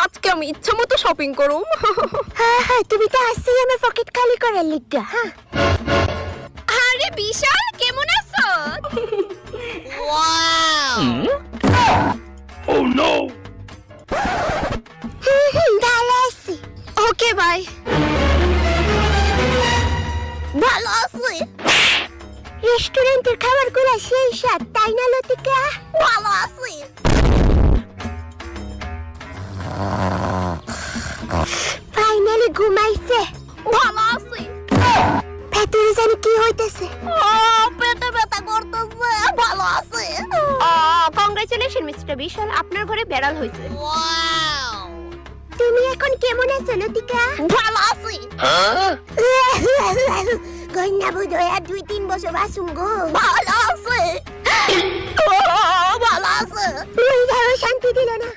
আজকে আমি ইচ্ছা মতো শপিং করুম। হ্যাঁ তুমি তো আসছেই আমার পকেট খালি করার লিগা। হ্যাঁ আরে বিশাল, কেমন আছো? Oh no! ভালো আছি। Okay bye. ভালো আছি। রেস্টুরেন্টের খাবারগুলো সেই স্বাদ, তাই না লতিকা? ভালো আছি। ফাইনালি ঘুমাইছে। ভালো আছি। ভেতরে জানি কি হইতেছে। পেটে ব্যথা করতেছে। ভালো আছে। কংগ্রাচুলেশন মিস্টার বিশাল, আপনার ঘরে বেড়াল হয়েছে। তুমি এখন কেমন আছো লতিকা? ভালো আছি। কন্যা বোধ হয় আর 2-3 বছর বাসুম গো। ভালো আছে। ভালো আছে। শান্তি দিল না।